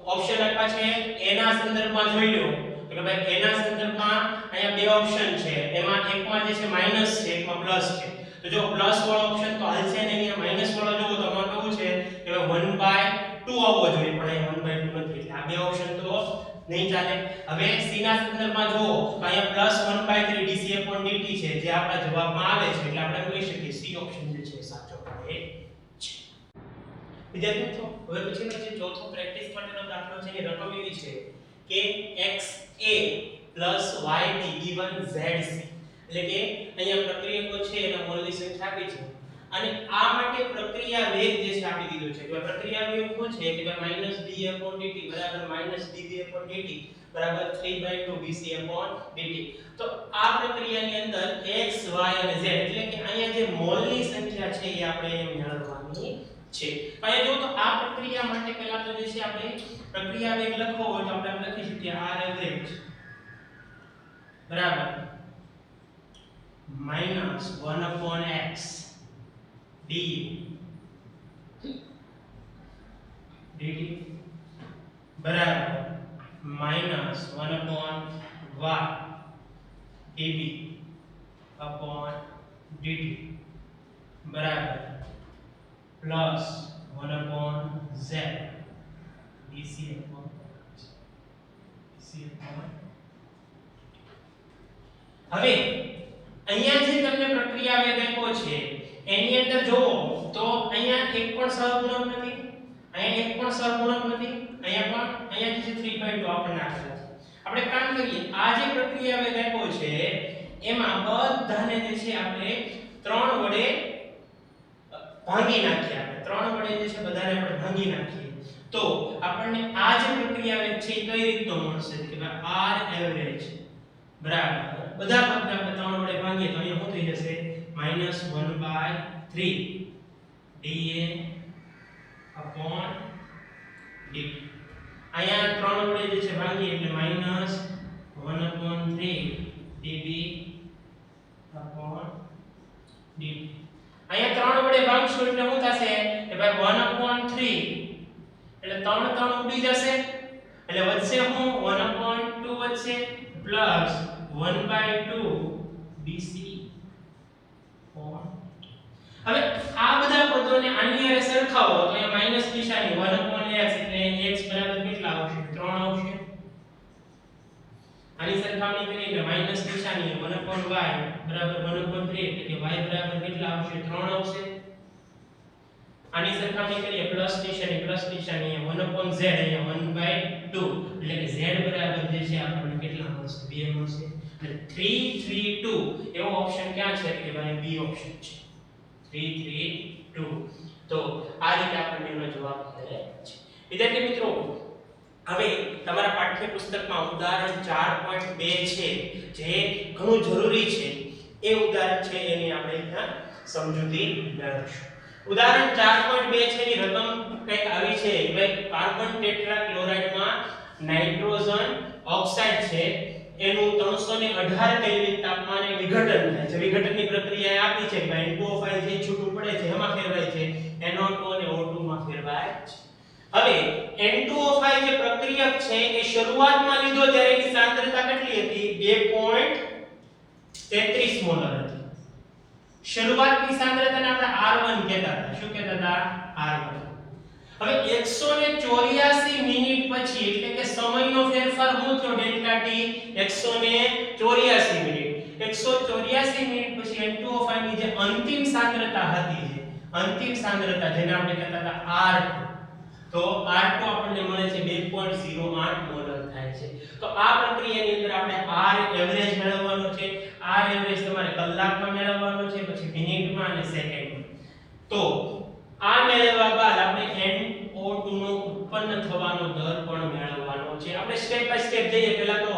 ઓપ્શન આપ્યા છે a ના સંદર્ભમાં જોઈ લો તો કે ભાઈ a ના સંદર્ભમાં અહીંયા બે ઓપ્શન છે, એમાં એકમાં જે છે માઈનસ છે એકમાં પ્લસ છે. તો જો પ્લસ વાળો ઓપ્શન તો હાલશે ને, અહીંયા માઈનસ વાળો જોવો તો આમાં કેવું છે કે 1/2 આવવો જોઈએ પણ અહીંયા 1/2 નથી એટલે આ બે ઓપ્શન તો નહીં ચાલે. હવે c ના સંદર્ભમાં જોવો તો અહીંયા +1/3 dc upon dt છે જે આપણા જવાબમાં આવે છે એટલે આપણે કહી શકીએ c ઓપ્શન જે છે સાચો પડે છે. વિદ્યાર્થી મિત્રો હવે પછીનો જે ચોથો પ્રેક્ટિસ માટેનો દાખલો છે એની રકમ એવી છે કે xa + yb given zc. એટલે કે અહીંયા પ્રક્રિયકો છે એના મોલની સંખ્યા આપી છે અને આ માટે પ્રક્રિયા વેગ જે છે આપી દીધો છે કે પ્રક્રિયા વેગ શું છે કે -d/dt -dv/dt 3/2 bc/dt. તો આ પ્રક્રિયાની અંદર x y અને z એટલે કે અહીંયા જે મોલની સંખ્યા છે એ આપણે અહીંયા મેળવવાની છે. અહીંયા જો તો આ પ્રક્રિયા માટે પહેલા તો જે છે આપણે પ્રક્રિયા વેગ લખવો હોય તો આપણે લખી શકીએ r એવરેજ બરાબર -1/x d dt બરાબર -1/y db upon dt બરાબર +1/z dc upon હવે અહીંયા જે તમને પ્રક્રિયા વેગ આપ્યો છે એની અંદર જોવો તો અહીંયા એક પણ સહગુણક નથી, અહીંયા એક પણ સહગુણક નથી, અહીંયા જે 3/2 આપણે આપેલા છે. આપણે કામ કરીએ આ જે પ્રક્રિયા વેગ આપ્યો છે એમાં બધાને જે છે આપણે 3 વડે ભાંગી નાખીએ. આપણે 3 વડે જે છે બધાને આપણે ભાંગી નાખીએ તો આપણને આ જે પ્રક્રિયા વેગ છે એ કઈ રીતનો મળશે કે r એવરેજ બરાબર બધા પદને આપણે 3 વડે ભાંગીએ તો અહીંયા શું થઈ જશે -1/3 dA upon dt. અહીંયા 3 વડે જે છે ભાંગીએ એટલે -1/3 dB upon dt. અહીંયા 3 વડે ભાગશું એટલે શું થશે કે ભાઈ 1/3 એટલે 3 ઉડી જશે એટલે વધશે શું 1/2 વધશે પ્લસ 1/2 dc upon. હવે આ બધા પદોને આની હારે સરખાવો તો અહીંયા માઈનસ નિશાની 1/x એટલે x બરાબર કેટલા આવશે 3 આવશે. આની સરખામણી કરીએ એટલે માઈનસ નિશાની 1/y બરાબર 1/3 એટલે કે y બરાબર કેટલા આવશે 3 આવશે. આની સરખામણી કરીએ પ્લસ નિશાની 1/z અહીંયા 1/2 એટલે કે z બરાબર જે છે આપણને કેટલા મળશે 2 મળશે. એટલે 3 3 2 એવો ઓપ્શન ક્યાં છે કે ભાઈ બી ઓપ્શન છે 3 3 2. તો આ રીતે આપણને એનો જવાબ મળે છે. વિદ્યાર્થી મિત્રો હવે તમારા પાઠ્યપુસ્તકમાં ઉદાહરણ 4.2 છે જે ઘણું જરૂરી છે એ ઉદાહરણ છે એની આપણે અહીંયા સમજૂતી મેળવીશું. ઉદાહરણ 4.2 છે ની રકમ કંઈક આવી છે કે કાર્બન ટેટ્રાક્લોરાઇડમાં નાઇટ્રોજન ઓક્સાઇડ છે એનું 318 કેલ્વિન તાપમાને વિઘટન થાય છે. વિઘટનની પ્રક્રિયા આપી છે કે N2O5 જે છૂટું પડે છે એમાં ફેરવાય છે, NO2 અને O2 માં ફેરવાય છે. હવે N2O5 જે પ્રક્રિયક છે એ શરૂઆતમાં લીધો ત્યારે એની સાંદ્રતા કેટલી હતી? 2.33 મોલર હતી. શરૂઆતની સાંદ્રતાને આપણે R1 કહેતા હતા. શું કહેતા હતા? R1. હવે 184 મિનિટ પછી એટલે કે સમયનો ફેરફાર શું થયો? Delta T 184 minute. 184 મિનિટ પછી N2O5 ની જે અંતિમ સાંદ્રતા હતી, અંતિમ સાંદ્રતા જેને આપણે કહેતા હતા R2, તો R2 આપણને મળે છે 2.08 મોલર થાય છે. તો આ પ્રક્રિયાની અંદર આપણે R એવરેજ મેળવવાનો છે. R એવરેજ તમારે કલાકમાં મેળવવાનો છે, પછી મિનિટમાં અને સેકન્ડમાં. તો આ મેળવ્યા બાદ આપણે NO2 નો ઉત્પન્ન થવાનો દર પણ મેળવવાનો છે. આપણે સ્ટેપ બાય સ્ટેપ જઈએ. પહેલા તો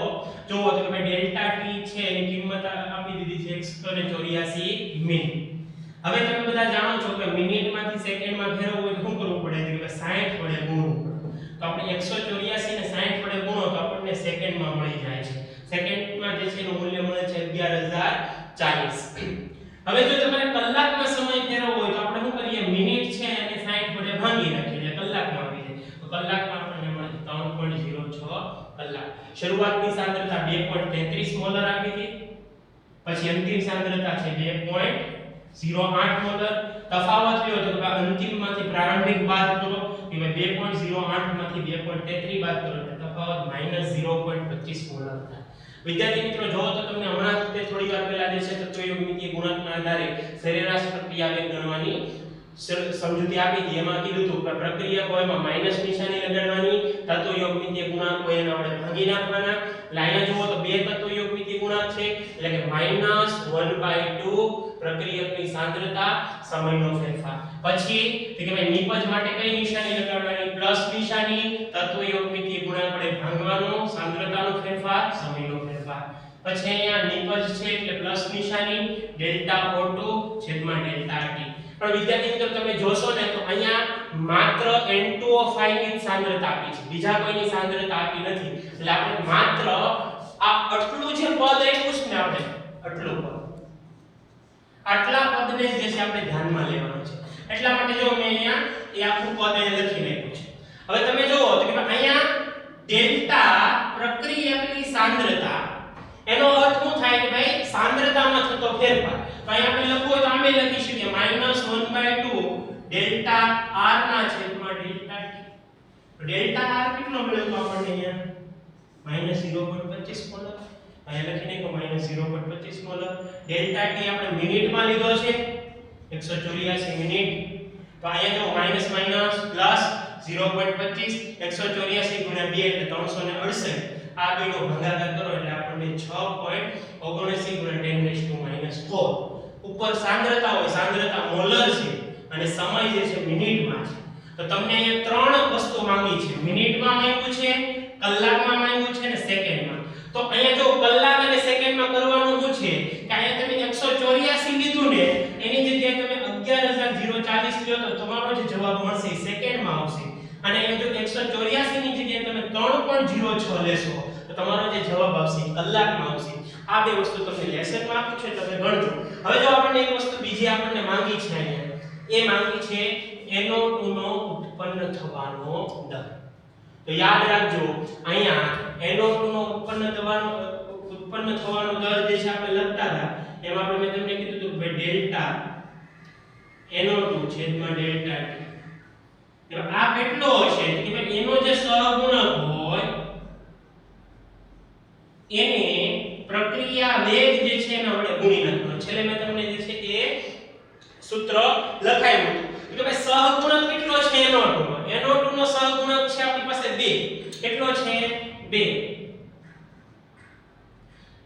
જોવો તો કે ડેલ્ટા ટી છે એની કિંમત આપી દીધી છે 184 મિનિટ. હવે તમે બધા જાણો છો કે મિનિટમાંથી સેકન્ડમાં ફેરવવું હોય તો શું કરવું પડે? કે 60 વડે ગુણવું પડે. તો આપણે 184 ને 60 વડે ગુણો તો આપણને સેકન્ડમાં મળી જાય છે. સેકન્ડમાં જે છે એનું મૂલ્ય મળે છે 11040. હવે જો તમારે કલાકમાં સમય ફેરવવો હોય તો આપણે શું કરીએ? મિનિટ છે અને 60 વડે ભાગી નાખીએ એટલે કલાકમાં આવી જાય. તો કલાકમાં આપણને મળે 3.06 કલાક. શરૂઆતની સાંદ્રતા 2.33 મોલર આપી હતી, પછી અંતિમ સાંદ્રતા છે 2.08 મોલર. તફાવત લ્યો તો અંતિમમાંથી પ્રારંભિક બાદ કરો કે 2.08 માંથી 2.33 બાદ કરો એટલે તફાવત -0.25 મોલર થાય. વિદ્યાર્થી મિત્રો, જો તો તમને હમણાં જ તે થોડી વાર પહેલા જે છે તત્વયોગમિતીય ગુણાંકના આધારે સરેરાશ પ્રક્રિયા વેગ ગણવાની સમજૂતી આપી હતી. એમાં કીધું હતું કે પ્રક્રિયા હોય એમાં માઈનસ નિશાની લગાડવાની, તત્વયોગમિતીય ગુણાંક હોય એને આપણે ભાગી નાખવાના. લાઈન જુઓ તો બે તત્વયોગમિતીય ગુણાંક છે એટલે કે -1/2 પ્રક્રિયકની સાંદ્રતા, સમયનો ફેરફાર. પછી તો કે ભાઈ નિપજ માટે કઈ નિશાની લગાડવાની? પ્લસ નિશાની. તત્વયોગમિતીય ગુણાંક વડે ભાગવાનો, સાંદ્રતાનો ફેરફાર, સમયનો ફેરફાર. પછી અહીંયા નિપજ છે એટલે પ્લસ નિશાની, ડેલ્ટા O2 છેદમાં ડેલ્ટા T. પણ વિદ્યાર્થી મિત્રો તમે જોશો ને તો અહીંયા માત્ર N2O5 ની સાંદ્રતા આપી છે, બીજા કોઈની સાંદ્રતા આપી નથી. એટલે આપણે માત્ર આ આટલું જે પદ આપ્યું છે ને, આપણે આટલું પદ, આટલા પદને જે છે આપણે ધ્યાનમાં લેવાનું છે. એટલા માટે જો મેં અહીંયા એ આખું પદ અહીંયા લખી નાખ્યું છે. હવે તમે જુઓ તો કે અહીંયા ડેલ્ટા પ્રક્રિયકની સાંદ્રતા, એનો અર્થ શું થાય કે ભાઈ સાંદ્રતામાં થતો ફેરફાર. તો અહીંયા આપણે લખવું હોય તો આમે લખીશું કે -1/2 ડેલ્ટા R ના છેદમાં ડેલ્ટા T. ડેલ્ટા R કેટલો મળ્યો તો આપણને અહીંયા -0.25 મોલર. અહીંયા લખીને કે -0.25 મોલર. ડેલ્ટા T આપણે મિનિટમાં લીધો છે 184 મિનિટ. તો અહીંયા જો માઈનસ માઈનસ પ્લસ 0.25 184 ગુણ્યા 2 એટલે 368. આ બેનો ભાગાકાર કરો એટલે આપણને 6.79 ગુણ્યા 10⁻⁴. ઉપર સાંદ્રતા હોય, સાંદ્રતા મોલર છે અને સમય જે છે મિનિટમાં છે. તો તમને અહીંયા ત્રણ વસ્તુ માંગી છે. મિનિટમાં માંગ્યું છે, કલાકમાં માંગ્યું છે અને સેકન્ડમાં. તો અહીંયા જો કલાક અને સેકન્ડમાં કરવાનું શું છે કે અહીંયા તમે 184 લીધું ને એની જગ્યાએ તમે 11040 લ્યો તો તમારો જે જવાબ મળશે એ સેકન્ડમાં આવશે. અને અહીંયા જો 184 ની જગ્યાએ તમે 3.06 લેશો તો તમારો જે જવાબ આવશે કલાકમાં આવશે. આ બે વસ્તુ તમને લેસનમાં આપું છે તમે ગણજો. હવે જો આપણને એક વસ્તુ બીજી આપણને માંગી છે અહીંયા, એ માંગી છે NO2 નો ઉત્પન્ન થવાનો દર. તો યાદ રાખજો અહીંયા NO2 નો ઉત્પન્ન થવાનો દર જે છે આપણે લખતા હતા એમાં આપણે મેં તમને કીધું હતું કે ડેલ્ટા NO2 છેદમાં ડેલ્ટા T. આ કેટલો હશે કે ભાઈ એનો જે સહગુણક હોય એને પ્રક્રિયા વેગ જે છે એના વડે ગુણી નાખવાનો. છેલ્લે મેં તમને જે છે એ સૂત્ર લખાયું હતું કે ભાઈ સહગુણક કેટલો છે NO2 નો? NO2 નો સહગુણક છે આપણી પાસે 2. કેટલો છે? 2.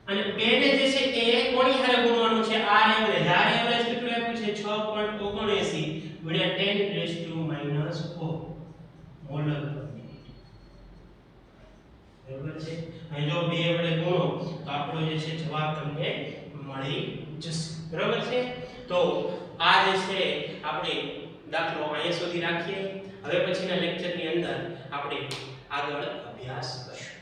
અને 2 ને જે છે એ કોની હારે ગુણવાનું છે? R average. R એવરેજ કેટલું આપ્યું છે? 6.79 ગુણ્યા 10⁻⁴ મોલર પર મિનિટ. બરાબર છે? અહીં જો 2 વડે ગુણો તો આપણો જે છે જવાબ તમને મળી જશે. બરાબર છે? તો આ જે છે આપણે દાખલો અહીંયા સુધી રાખીએ. હવે પછીના લેક્ચરની અંદર આપણે આગળ અભ્યાસ કરશું.